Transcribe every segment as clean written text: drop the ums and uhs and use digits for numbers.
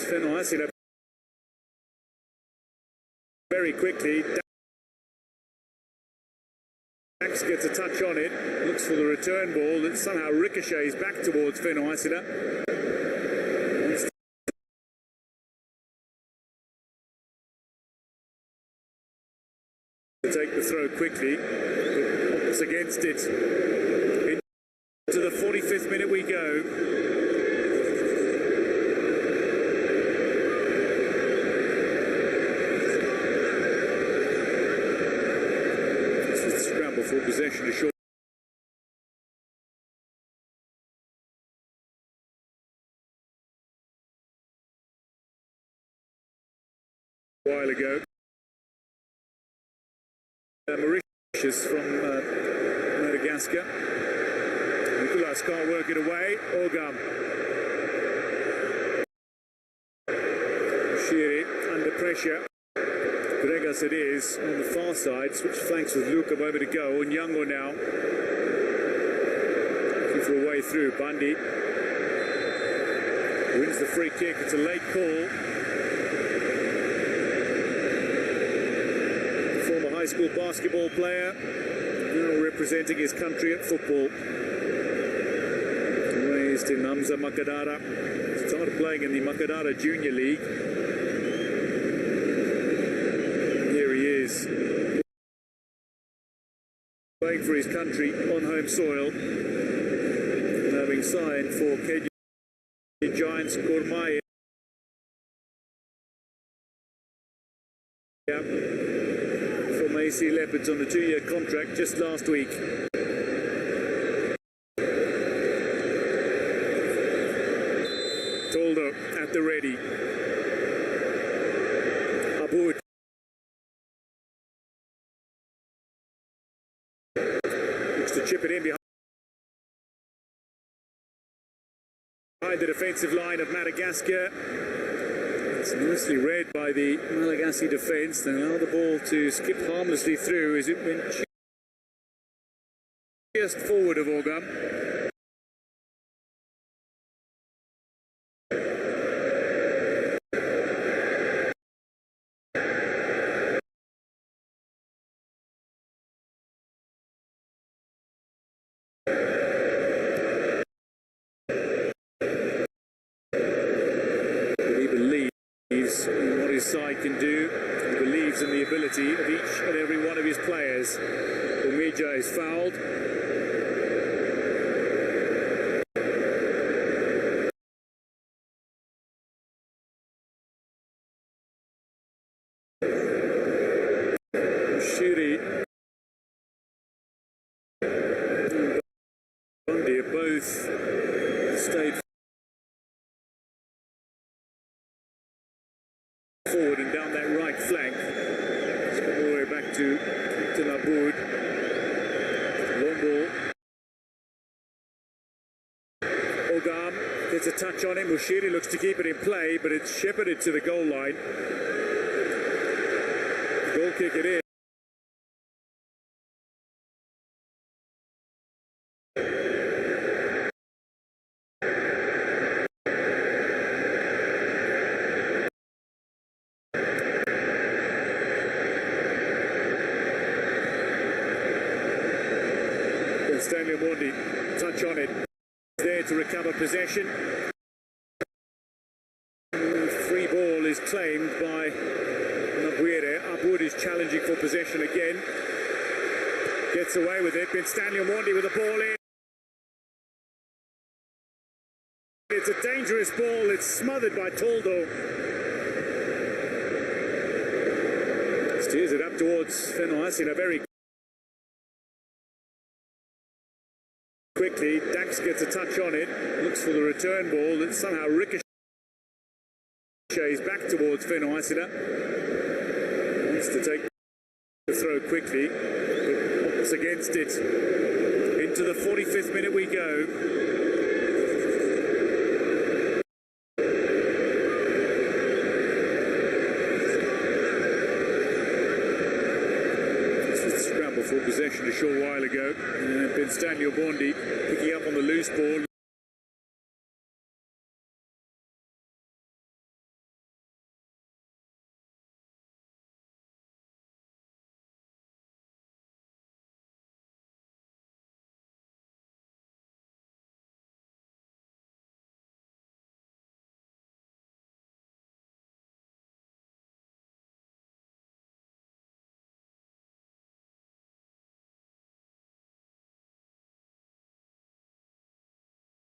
Fenoasila very quickly. Dax gets a touch on it, looks for the return ball that somehow ricochets back towards Fenoasila. Take the throw quickly, but opts against it. Into the 45th minute we go. This is the scramble for possession, a short while ago. Mauritius from Madagascar. Nicolas can't work it away. Ogam. Shiri under pressure. Gregas it is on the far side. Switch flanks with Luke a moment ago. Onyango now. Looking for a way through. Bundy wins the free kick. It's a late call. High school basketball player, now representing his country at football. Raised in Namza Makadara. Started playing in the Makadara Junior League. Here he is, playing for his country on home soil. And having signed for Kenya Giants Gormaya. AC Leopards on a 2-year contract just last week. Toldo at the ready. Aboud. Looks to chip it in behind the defensive line of Madagascar. It's nicely read by the Malagasy defence. They allow the ball to skip harmlessly through as it went just forward of Ogam. What his side can do. He believes in the ability of each and every one of his players. Umija is fouled. Shiri and Bundy have both stayed forward and down that right flank. It's come all the way back to Captain Aboud. Long ball. Ogam gets a touch on him. Mushiri looks to keep it in play, but it's shepherded to the goal line. Goal kick it in. Stanley Mondi, touch on it, there to recover possession. Free ball is claimed by Nabuire. Aboud is challenging for possession again. Gets away with it. Stanley Mondi with the ball in. It's a dangerous ball. It's smothered by Toldo. Steers it up towards Fenoasila very quickly. Dax gets a touch on it, looks for the return ball that somehow ricochets back towards Fenoasila. Wants to take the throw quickly, but opts against it. Into the 45th minute we go. For possession a short while ago, and Stanley Bondi picking up on the loose ball.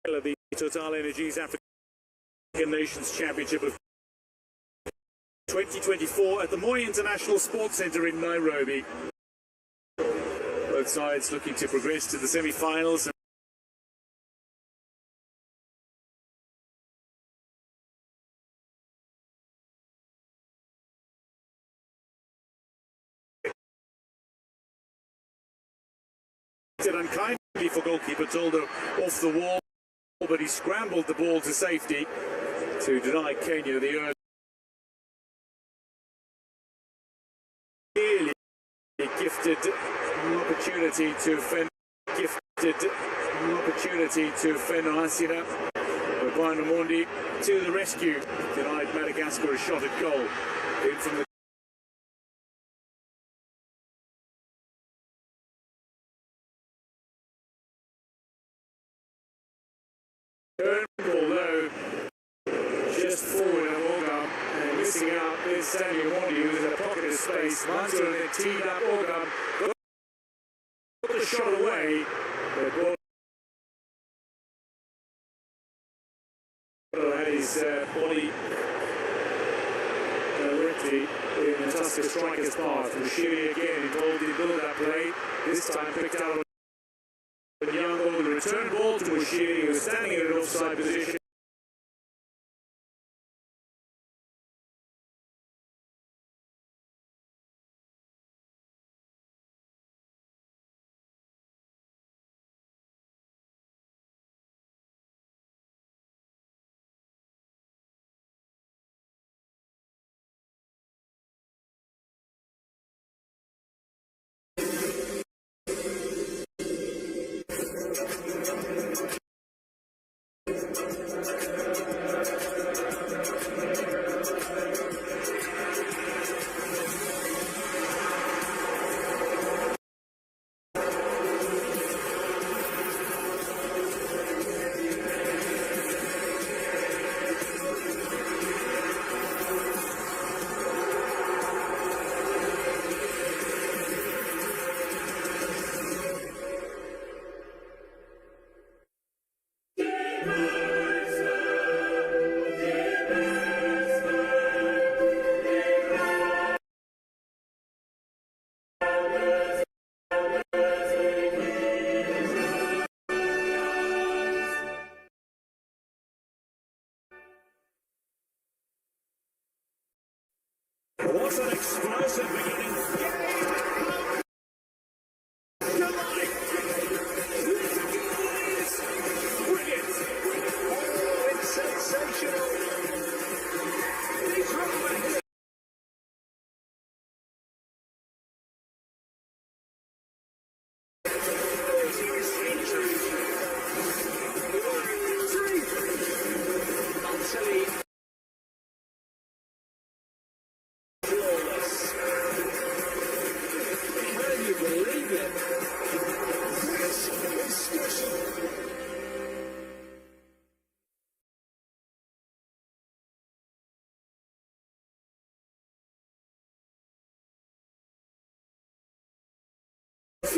of the Total Energies African Nations Championship of 2024 at the Moi International Sports Centre in Nairobi. Both sides looking to progress to the semi-finals. Unkindly for goalkeeper Toldo off the wall, but he scrambled the ball to safety to deny Kenya the early. Clearly gifted an opportunity to offend. Hasina. Bwana Mondi to the rescue, denied Madagascar a shot at goal. In from the although just forward of Orgam and missing out is Samuel Mondi, who was in a pocket of space. Mansour then teed up Orgam, got the shot away, but ball had his body directly in the Tusker striker's path. Mushiri again involved in build-up play, this time picked out Young on the return ball to Mushiri, who was standing in an offside position. What an explosive beginning. Brilliant. Oh, it's sensational. These runners.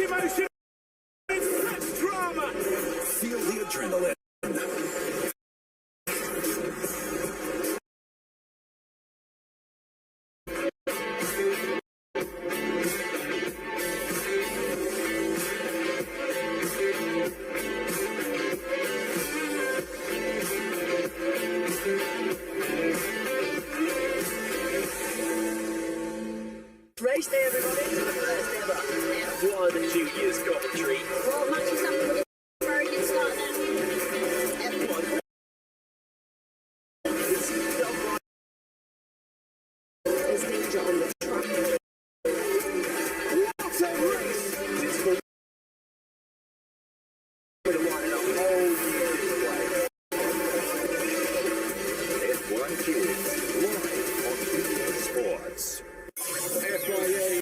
Emotion, that's drama. Feel the adrenaline. Race day, everybody. First ever. What are the 2 years got, Prix? Well, matches up with a very good start then. There's danger on the track. What a race! It's for the one and a whole year away. F1 Kids, live on Prix Sports. FIA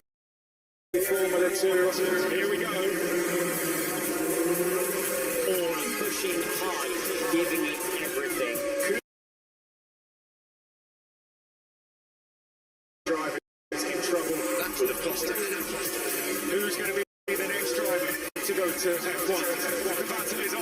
Formula 2. Here we go. All pushing hard, giving it everything. Driver is in trouble. That could have cost him. Who's going to be the next driver to go to F1? The battle is on.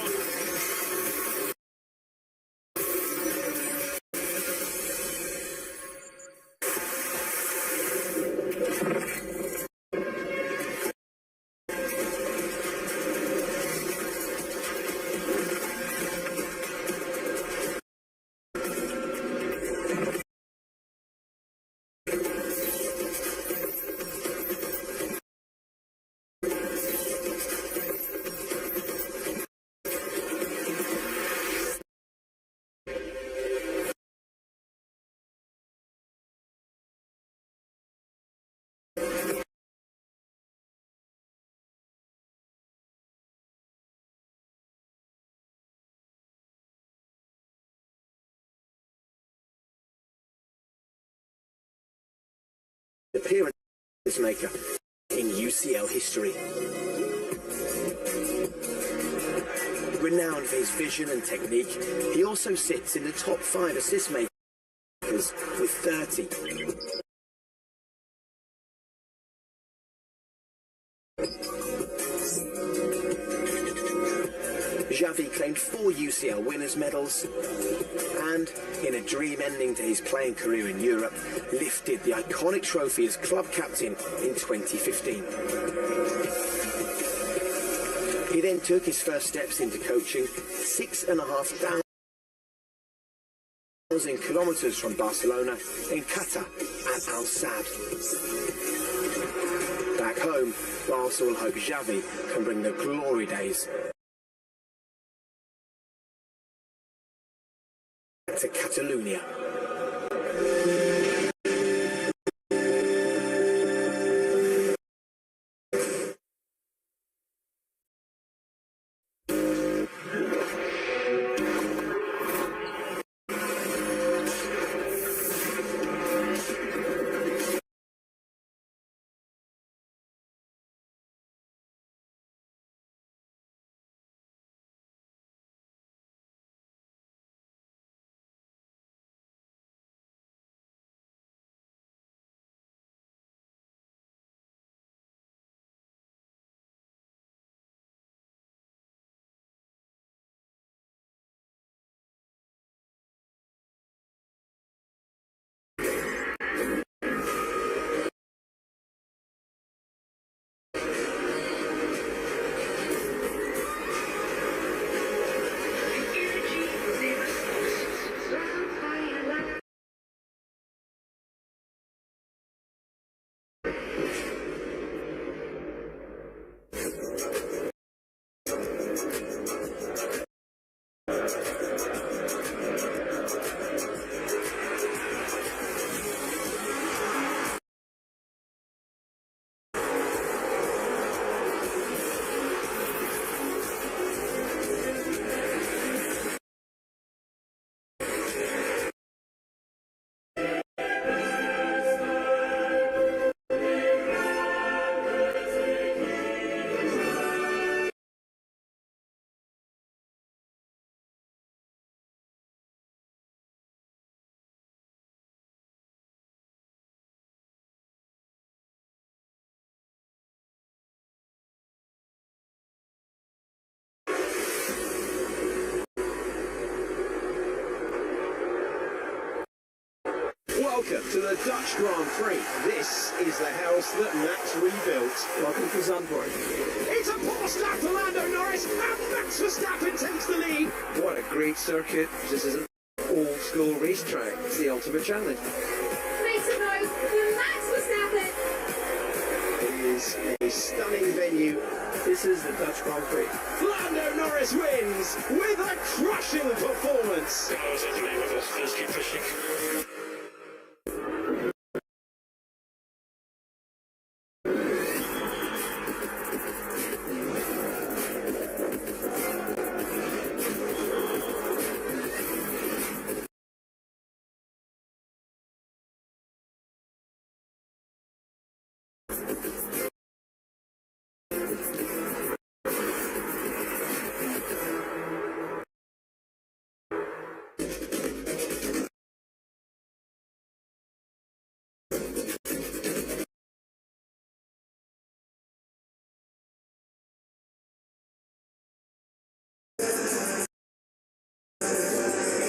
appearance maker in UCL history. Renowned for his vision and technique, he also sits in the top 5 assist makers with 30. Xavi claimed 4 UCL winners' medals and, in a dream ending to his playing career in Europe, lifted the iconic trophy as club captain in 2015. He then took his first steps into coaching 6,500 kilometres from Barcelona in Qatar at Al Sadd. Back home, Barca will hope Xavi can bring the glory days to Catalonia. Welcome to the Dutch Grand Prix. This is the house that Max rebuilt. Welcome to Zandvoort. It's a poor start for Lando Norris, and Max Verstappen takes the lead. What a great circuit. This is an old school racetrack. It's the ultimate challenge. Make some noise for Max Verstappen. It is a stunning venue. This is the Dutch Grand Prix. Lando Norris wins with a crushing performance. Let's keep pushing.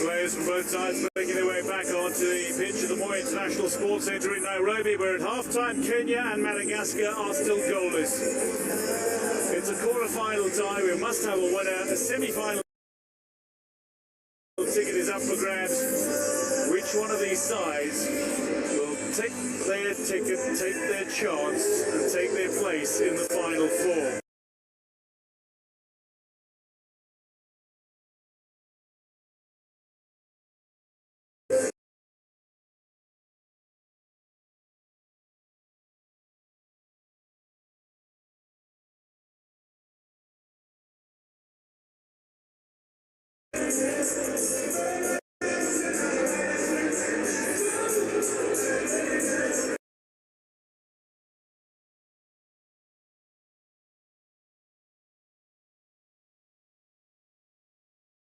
Players from both sides making their way back onto the pitch at the Moi International Sports Centre in Nairobi, where at half-time Kenya and Madagascar are still goalless. It's a quarter-final tie. We must have a winner. The semi-final ticket is up for grabs. Which one of these sides will take their ticket, take their chance, and take their place in the Final Four?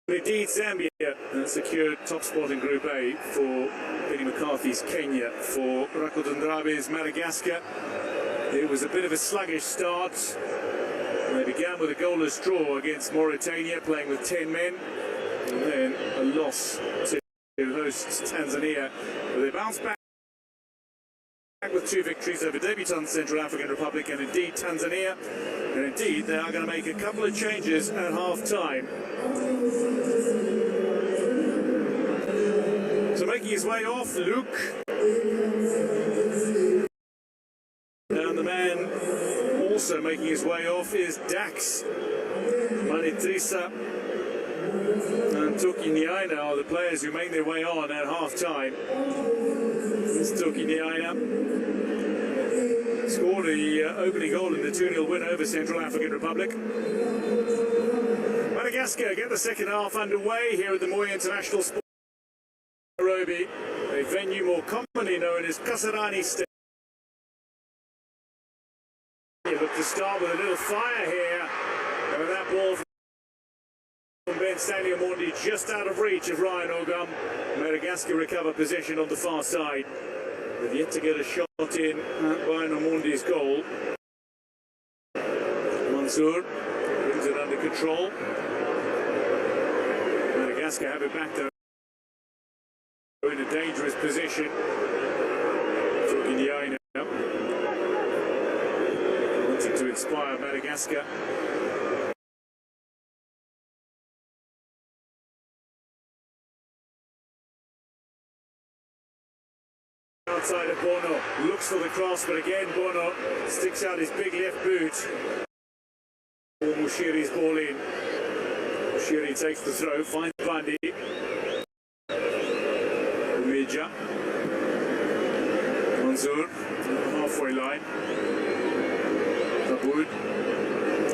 Indeed, Zambia secured top spot in Group A for Benny McCarthy's Kenya. For Rakotondrabe's Madagascar, it was a bit of a sluggish start. They began with a goalless draw against Mauritania, playing with 10 men, and then a loss to hosts Tanzania. But they bounced back with 2 victories over debutant Central African Republic and indeed Tanzania. And indeed, they are going to make a couple of changes at half-time. So making his way off, Luke. And the man also making his way off is Dax, Manitrisa and Toki Niaina are the players who make their way on at half-time. This Toki Niaina scored the opening goal in the 2-0 win over Central African Republic. Madagascar get the second half underway here at the Moi International Sport Nairobi, a venue more commonly known as Kasarani Stadium. Look to start with a little fire here, and that ball from Ben Stanley Omondi just out of reach of Ryan Ogum. Madagascar recover possession on the far side. They've yet to get a shot in at Ryan Omondi's goal. Mansour brings it under control. Madagascar have it back though in a dangerous position. Wanting to inspire Madagascar. Outside of Bono, looks for the cross, but again Bono sticks out his big left boot. Mushiri's ball in. Mushiri takes the throw, finds Bandi. Umija. Mansour, halfway line. Daboud,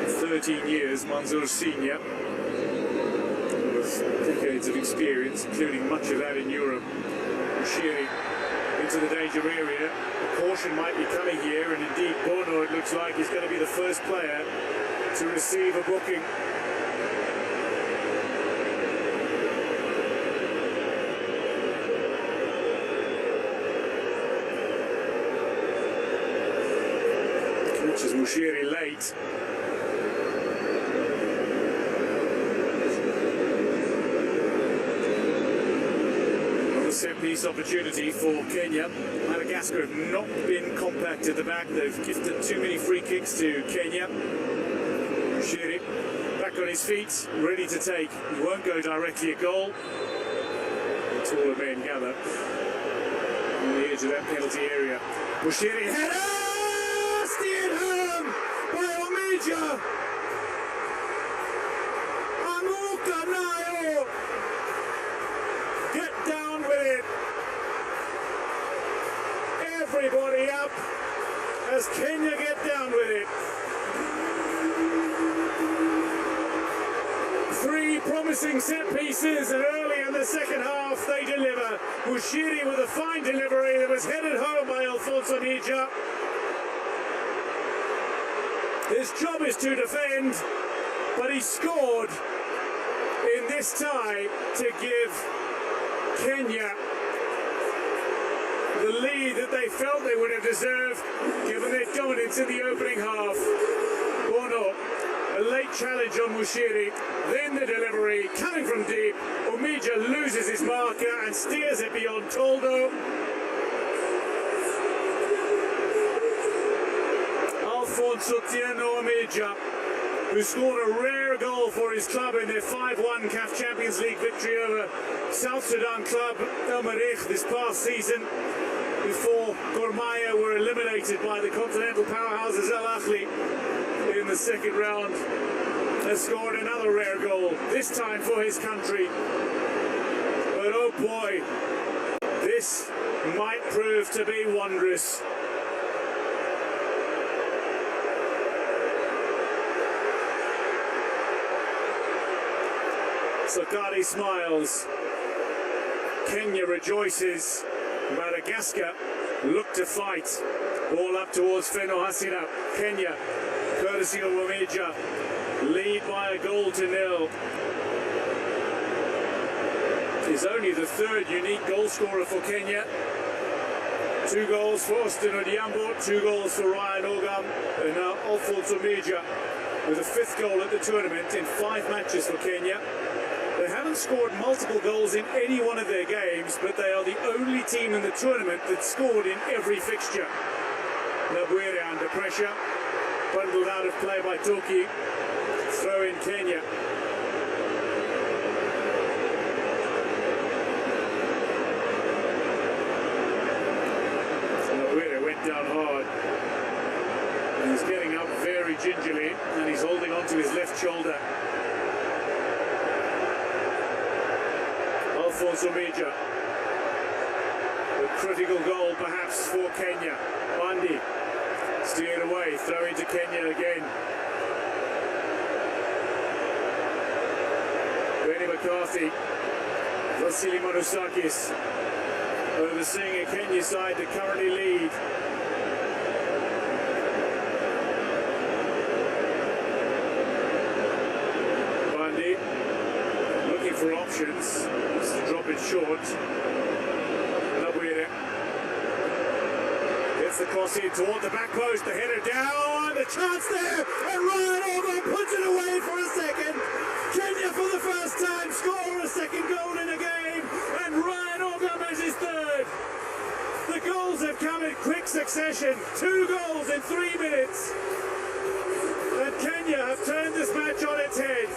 13 years, Mansour senior, with decades of experience, including much of that in Europe. Mushiri into the danger area. A caution might be coming here, and indeed Bono, it looks like, is going to be the first player to receive a booking. Catches Mushiri late. Set-piece opportunity for Kenya. Madagascar have not been compact at the back. They've gifted too many free kicks to Kenya. Shiri back on his feet, ready to take. He won't go directly at goal. The taller men gather on the edge of that penalty area. Bushiri header! Steered home by Omija! Amuka Nayo! Get down with it. Everybody up as Kenya get down with it. 3 promising set pieces, and early in the second half they deliver. Mushiri with a fine delivery that was headed home by Alfonso Nija. His job is to defend, but he scored in this tie to give Kenya the lead that they felt they would have deserved given their dominance in the opening half. Bono, a late challenge on Mushiri, then the delivery coming from deep. Omija loses his marker and steers it beyond Toldo. Alfonso Tieno Omija, who scored a rare goal for his club in their 5-1 CAF Champions League victory over South Sudan club El Merreikh this past season, before Gormaya were eliminated by the continental powerhouses Al Ahly in the second round, has scored another rare goal, this time for his country. But oh boy, this might prove to be wondrous. Sakari smiles, Kenya rejoices, Madagascar look to fight. Ball up towards Feno Hasina. Kenya, courtesy of Omija, lead by a goal to nil. is only the third unique goal scorer for Kenya. 2 goals for Austin Odhiambo, 2 goals for Ryan Ogam, and now Alfonso Mija with a 5th goal at the tournament in 5 matches for Kenya. They haven't scored multiple goals in any one of their games, but they are the only team in the tournament that scored in every fixture. Nabuere under pressure, bundled out of play by Toki, throw in Kenya. Down hard, and he's getting up very gingerly, and he's holding on to his left shoulder. Alfonso Mija, a critical goal perhaps for Kenya. Bandi steered away, throw into Kenya again. Benny McCarthy, Vasily Manusakis overseeing a Kenya side that currently lead. For options, wants to drop it short. Nabuere gets the cross in toward the back post, the header down, the chance there, and Ryan Ogam puts it away for a second. Kenya for the first time score a second goal in a game, and Ryan Ogam has his 3rd. The goals have come in quick succession, 2 goals in 3 minutes, and Kenya have turned this match on its head.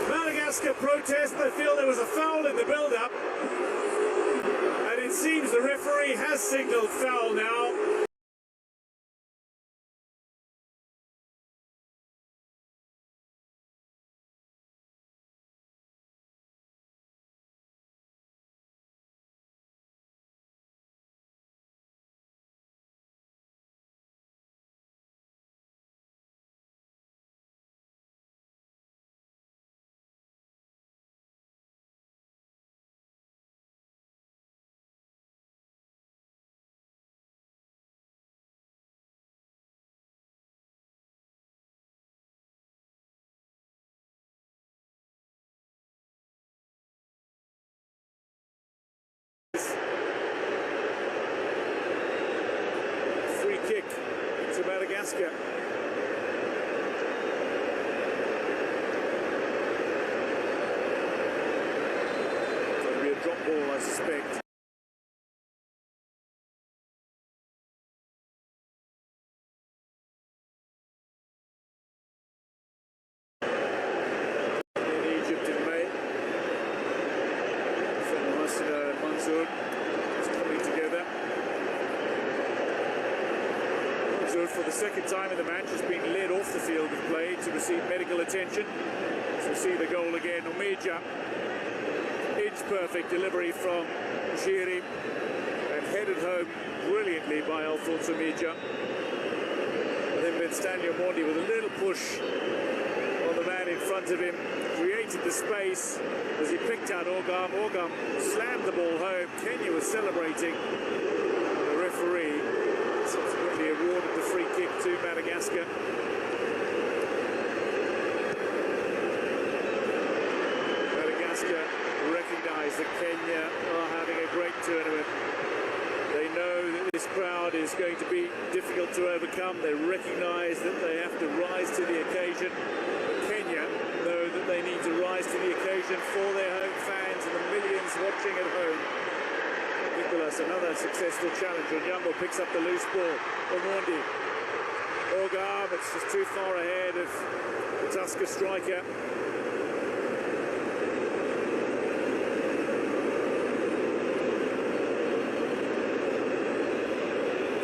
Madagascar protest, they feel there was a foul in the build-up, and it seems the referee has signalled foul now. Free kick to Madagascar. It'll be a drop ball, I suspect. For the second time in the match has been led off the field of play to receive medical attention. So see the goal again. Omija, inch perfect delivery from Jiri and headed home brilliantly by Alfonso Mija. And then Stanley Omondi with a little push on the man in front of him, created the space as he picked out Ogam. Ogam slammed the ball home. Kenya was celebrating. The referee subsequently awarded the free kick to Madagascar. Madagascar recognise that Kenya are having a great tournament. They know that this crowd is going to be difficult to overcome. They recognise that they have to rise to the occasion. Kenya know that they need to rise to the occasion for their home fans and the millions watching at home. Nicholas, another successful challenge. Odhiambo picks up the loose ball. Omondi. Ogam, it's just too far ahead of the Tusker striker.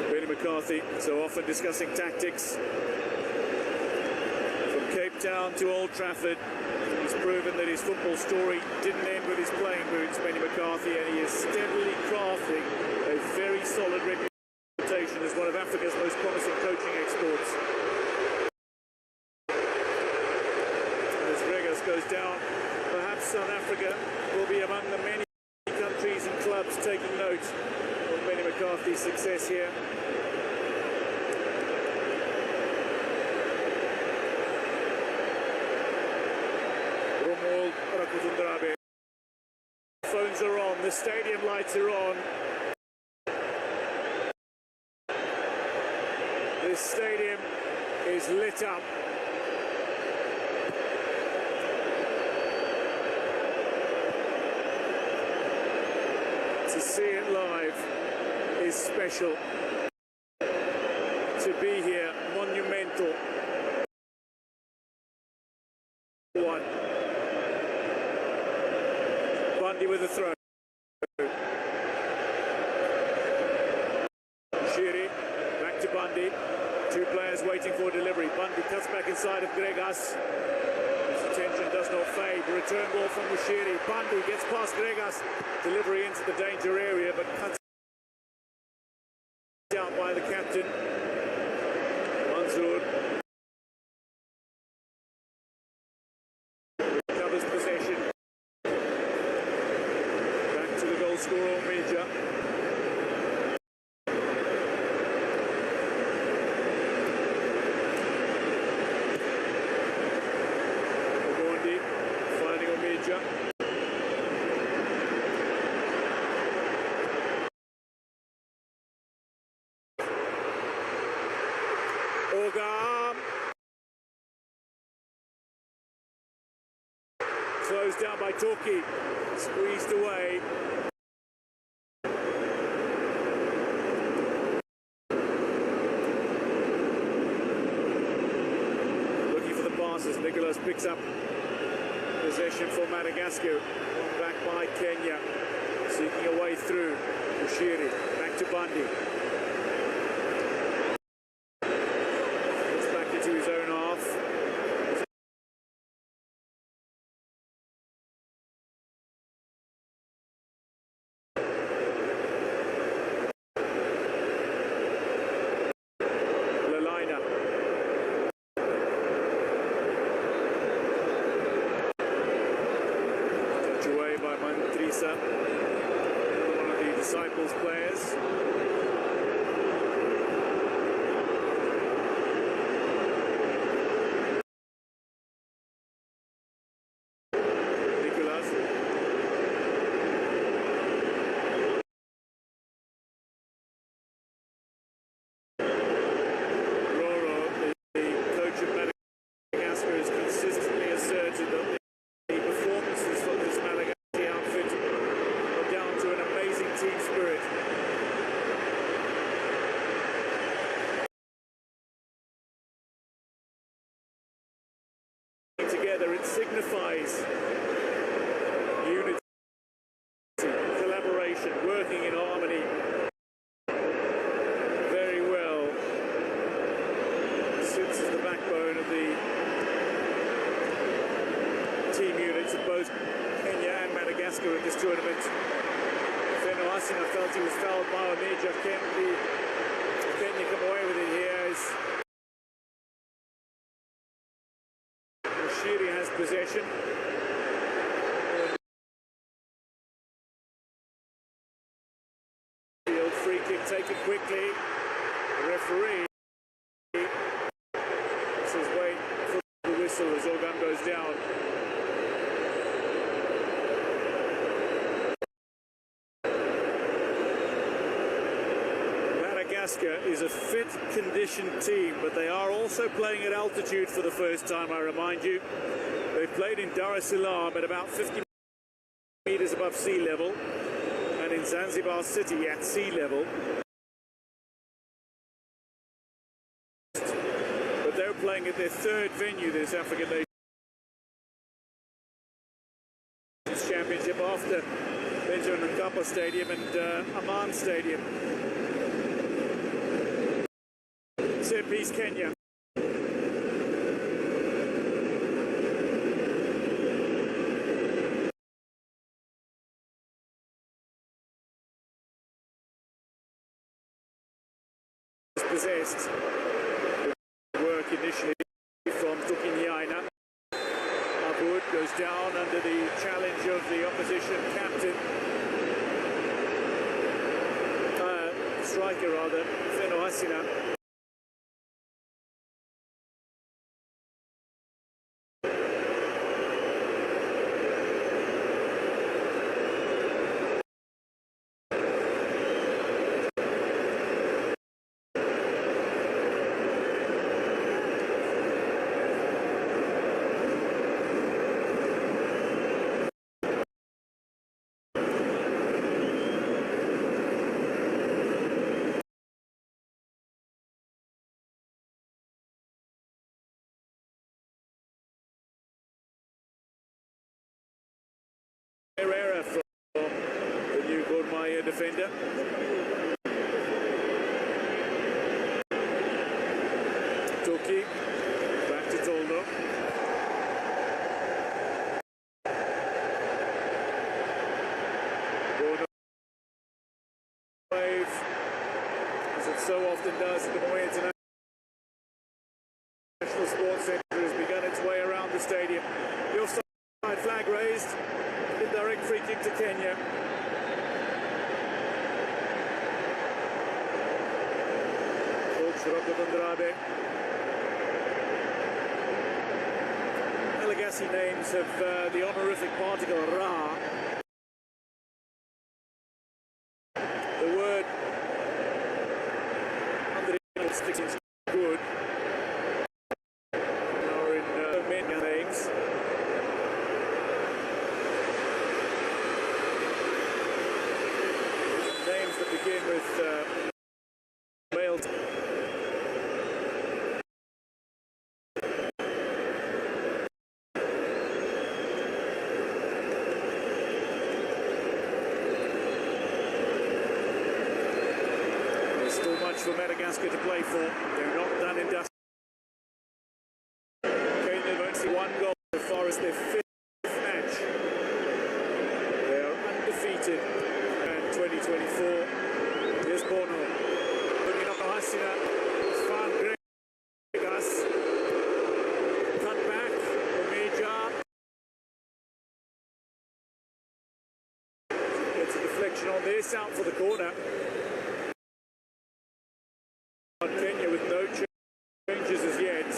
Benny McCarthy, so often discussing tactics. From Cape Town to Old Trafford, he's proven that his football story didn't end with his playing boots, Benny McCarthy, and he is steadily crafting a very solid reputation as one of Africa's most promising coaching exports. As Vegas goes down, perhaps South Africa will be among the many countries and clubs taking note of Benny McCarthy's success here. All Rakutundrabe. Phones are on, the stadium lights are on. This stadium is lit up. To see it live is special. To be here, monumental. One. Bundy with a throw. Shiri, back to Bundy. Two players waiting for delivery. Bundy cuts back inside of Gregas. His attention does not fade. Return ball from Mushiri. Bundy gets past Gregas. Delivery into the danger area, but cuts down by the captain. Mansour recovers possession. Back to the goal scorer, Major. Orgam closed down by Torquay, squeezed away. Looking for the passes. Nicholas picks up possession for Madagascar. One back by Kenya, seeking a way through. Ushiri back to Bundy. To his own half. Lalina. Touch away by Mantrisa, one of the Disciples players. Together, it signifies unity, collaboration, working in harmony very well. Sits as the backbone of the team units of both Kenya and Madagascar in this tournament. Feno Asina felt he was fouled by Oneja. Kenya come away with it here as Shiri has possession. Field free kick taken quickly. The referee says wait for the whistle as Orgam goes down. Madagascar is a fit, conditioned team, but they are also playing at altitude for the first time, I remind you. They've played in Dar es Salaam at about 50 meters above sea level, and in Zanzibar City at sea level. But they're playing at their third venue this African Nations Championship after Benjamin Mkapa Stadium and Amman Stadium. Set piece Kenya. Possessed. Work initially from Tukinyaina. Abud goes down under the challenge of the opposition captain. Striker rather, Feno Asina. by a defender. Toki, back to Toldo. Wave, as it so often does at the Moi International Sports Centre, has begun its way around the stadium. The offside flag raised, indirect free kick to Kenya. Malagasy names have the honorific particle Ra. The word under the sticks is good. Or in many names. Names that begin with male. For Madagascar to play for. They're not done in dust. Kenya have only one goal as far as their fifth match. They are undefeated in 2024. Here's Bono. Looking up Hasina. It's Van Gregas. Cut back. Omeja. Gets a deflection on this. Out for the corner. Kenya with no changes as yet.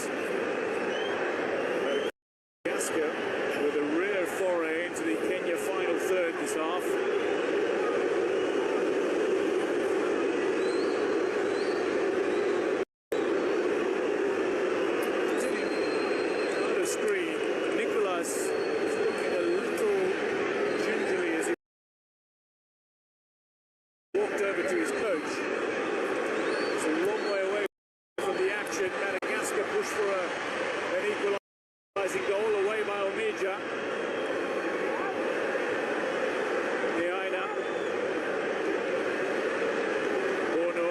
Madagascar with a rare foray into the Kenya final third this half. Out of screen, Nicholas is looking a little gingerly as he walked over to his coach. A long way away from the action. Madagascar push for an equalising goal away by Omeja. Niaina. Bono.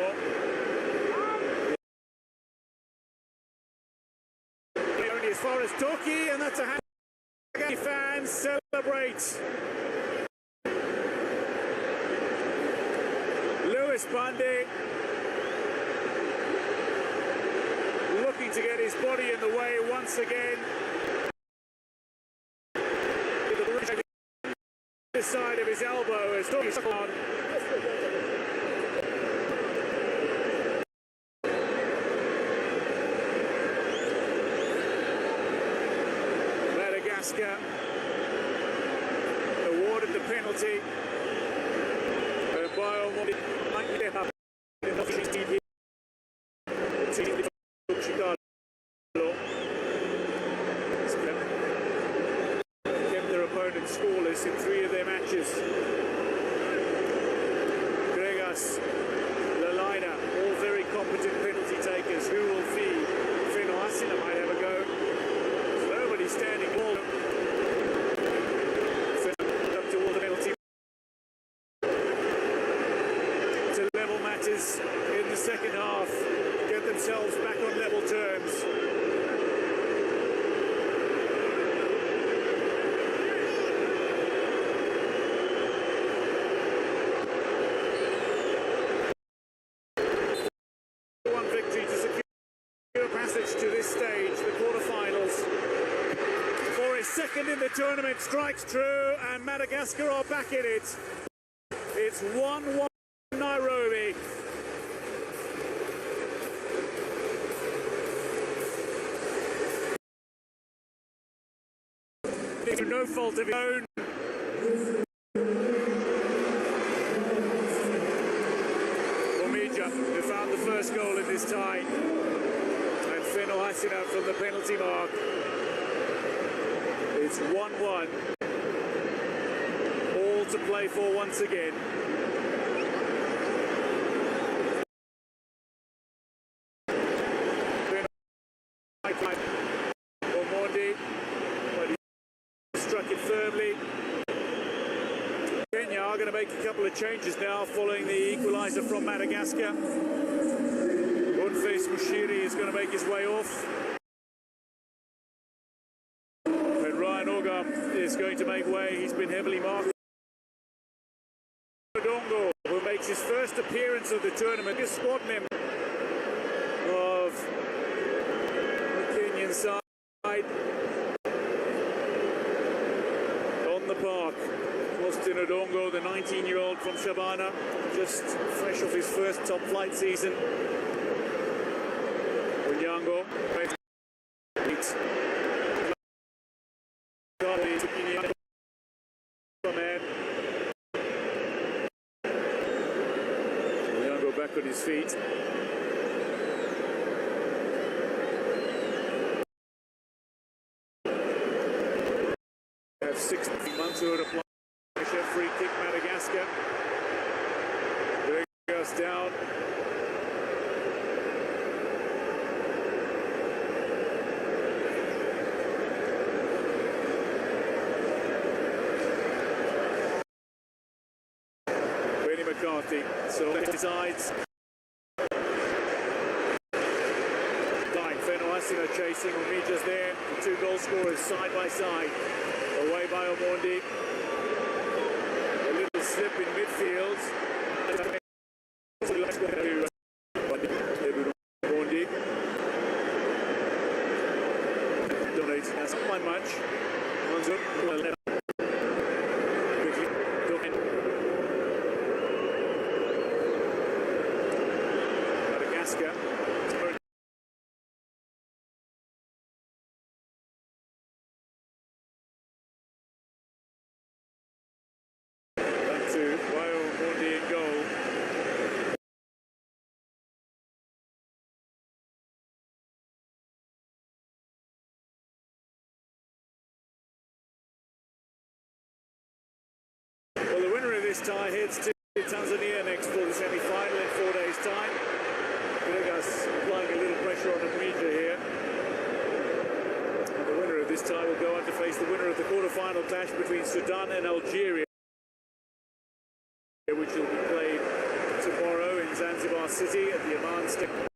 Only as far as Toki, and that's a hand. Fans celebrate. Lewis Bande. Looking to get his body in the way once again. The side of his elbow as Toki's on. Madagascar awarded the penalty. Kept their opponent scoreless in 3 of their matches. Gregas, Lalina, all very competent penalty takers. Who will feed? Finn Hasina might have a go. There's nobody standing ball. Up to all the penalty. To level matters in the second half. Get themselves back on level terms. One victory to secure passage to this stage, the quarterfinals. For his second in the tournament, strikes true, and Madagascar are back in it. It's 1-1 Nairobi. Through no fault of his own. Omeja, who found the first goal in this tie. And Finn Hasina from the penalty mark. It's 1-1. All to play for once again. Struck it firmly. Kenya are going to make a couple of changes now following the equaliser from Madagascar. Boniface Mushiri is going to make his way off. And Ryan Ogam is going to make way. He's been heavily marked. Dongo, who makes his first appearance of the tournament, a squad member of the Kenyan side. On the park, Austin Odongo, the 19-year-old from Shabana, just fresh off his first top flight season. Onyango, Onyango back on his feet. Have 6 months to apply. Free kick, Madagascar. There goes down. Benny McCarthy. So left sides. Dying Fenno Asina chasing Omidja's there. The two goal scorers side by side. Away by Omondi. A little slip in midfield. Omondi. Donates. That's not by much. Madagascar. Well, the winner of this tie heads to Tanzania next for the semi-final in 4 days' time. Vegas applying a little pressure on Omidja here. And the winner of this tie will go on to face the winner of the quarterfinal clash between Sudan and Algeria, which will be played tomorrow in Zanzibar City at the Amman Stadium.